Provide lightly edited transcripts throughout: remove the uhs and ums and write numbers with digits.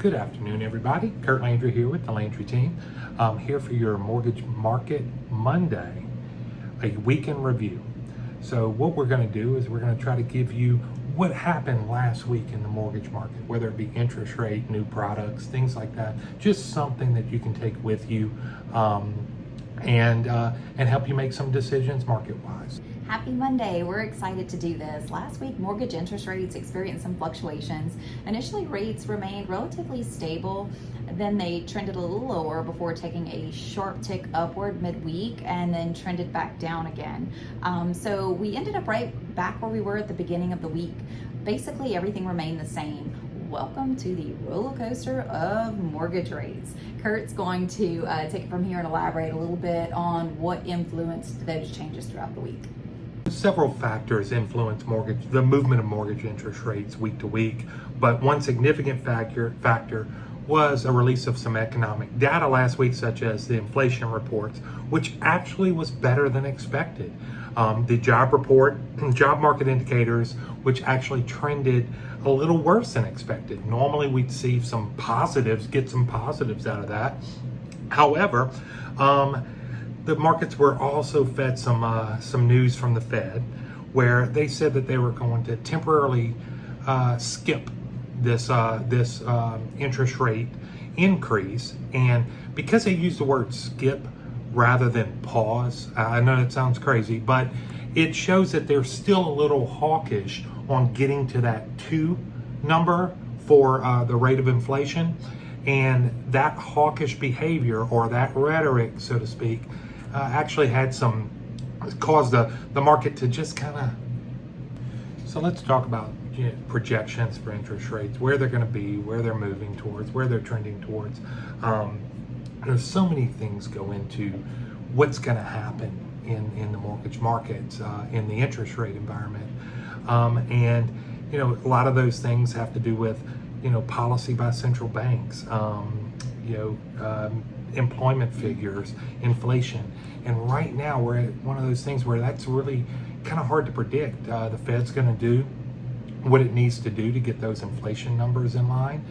Good afternoon, everybody. Kurt Landry here with the Landry team. Here for your Mortgage Market Monday, a weekend review. So what we're going to do is we're going to try to give you what happened last week in the mortgage market, whether it be interest rate, new products, things like that. Just something that you can take with you and help you make some decisions market-wise. Happy Monday. We're excited to do this. Last week, mortgage interest rates experienced some fluctuations. Initially, rates remained relatively stable. Then they trended a little lower before taking a sharp tick upward midweek and then trended back down again. So we ended up right back where we were at the beginning of the week. Basically, everything remained the same. Welcome to the roller coaster of mortgage rates. Kurt's going to take it from here and elaborate a little bit on what influenced those changes throughout the week. Several factors influence the movement of mortgage interest rates week to week, but one significant factor was a release of some economic data last week, such as the inflation reports, which actually was better than expected. The job report, job market indicators, which actually trended a little worse than expected. Normally we'd see some positives, get some positives out of that. However, the markets were also fed some news from the Fed, where they said that they were going to temporarily skip this interest rate increase, and because they used the word skip rather than pause, I know it sounds crazy, but it shows that they're still a little hawkish on getting to that 2 number for the rate of inflation, and that hawkish behavior, or that rhetoric, so to speak, actually had caused the market to just kind of. So let's talk about projections for interest rates, where they're going to be, where they're moving towards, where they're trending towards. There's so many things go into what's going to happen in the mortgage markets, in the interest rate environment, and a lot of those things have to do with policy by central banks, employment figures, inflation. And right now we're at one of those things where that's really kind of hard to predict. The Fed's going to do what it needs to do to get those inflation numbers in line.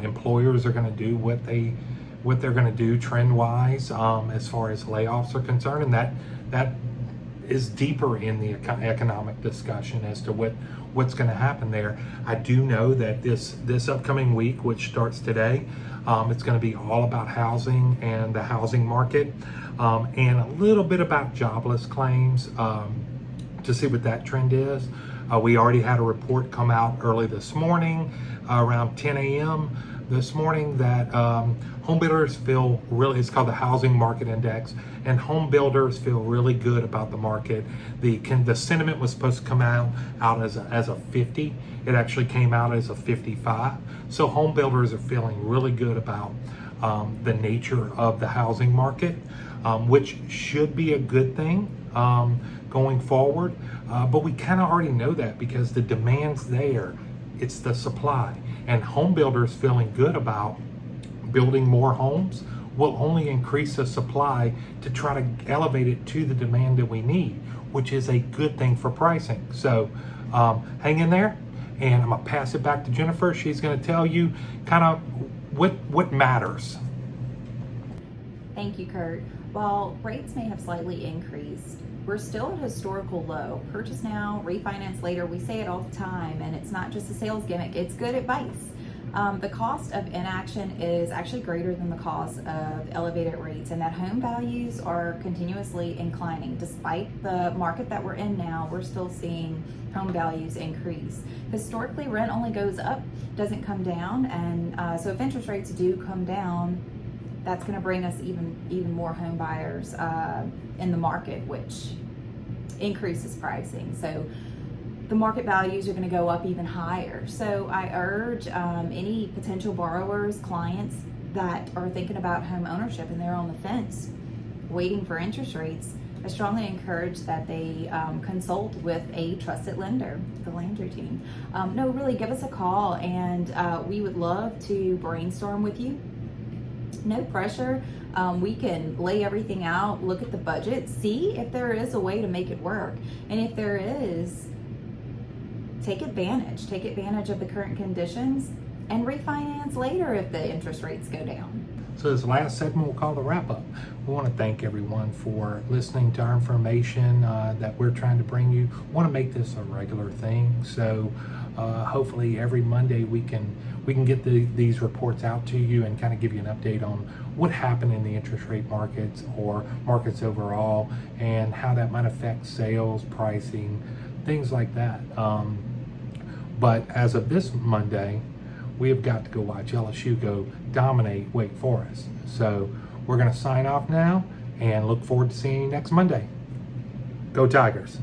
Employers are going to do what they're going to do trend-wise as far as layoffs are concerned, and that is deeper in the economic discussion as to what's going to happen there. I do know that this upcoming week, which starts today, it's going to be all about housing and the housing market, and a little bit about jobless claims to see what that trend is. We already had a report come out early this morning, around 10 a.m. this morning, that home builders feel really, it's called the Housing Market Index, and home builders feel really good about the market. The sentiment was supposed to come out as a 50. It actually came out as a 55. So home builders are feeling really good about the nature of the housing market, which should be a good thing going forward. But we kind of already know that because the demand's there. It's the supply. And home builders feeling good about building more homes will only increase the supply to try to elevate it to the demand that we need, which is a good thing for pricing. So hang in there, and I'm gonna pass it back to Jennifer. She's gonna tell you kind of what matters. Thank you, Kurt. While rates may have slightly increased, we're still at a historical low. Purchase now, refinance later. We say it all the time, and it's not just a sales gimmick, it's good advice. The cost of inaction is actually greater than the cost of elevated rates, and that home values are continuously inclining. Despite the market that we're in now, we're still seeing home values increase. Historically, rent only goes up, doesn't come down, and so if interest rates do come down, that's going to bring us even more home buyers in the market, which increases pricing. So the market values are going to go up even higher. So I urge any potential borrowers, clients that are thinking about home ownership and they're on the fence waiting for interest rates, I strongly encourage that they consult with a trusted lender, the Landry team. No, really, give us a call, and we would love to brainstorm with you. No pressure. We can lay everything out, look at the budget, see if there is a way to make it work. And if there is, take advantage of the current conditions and refinance later if the interest rates go down. So this last segment we'll call the wrap up. We want to thank everyone for listening to our information that we're trying to bring you. We want to make this a regular thing. So hopefully every Monday we can get these reports out to you and kind of give you an update on what happened in the interest rate markets or markets overall and how that might affect sales, pricing, things like that. But as of this Monday, we have got to go watch LSU go dominate Wake Forest. So we're going to sign off now and look forward to seeing you next Monday. Go Tigers.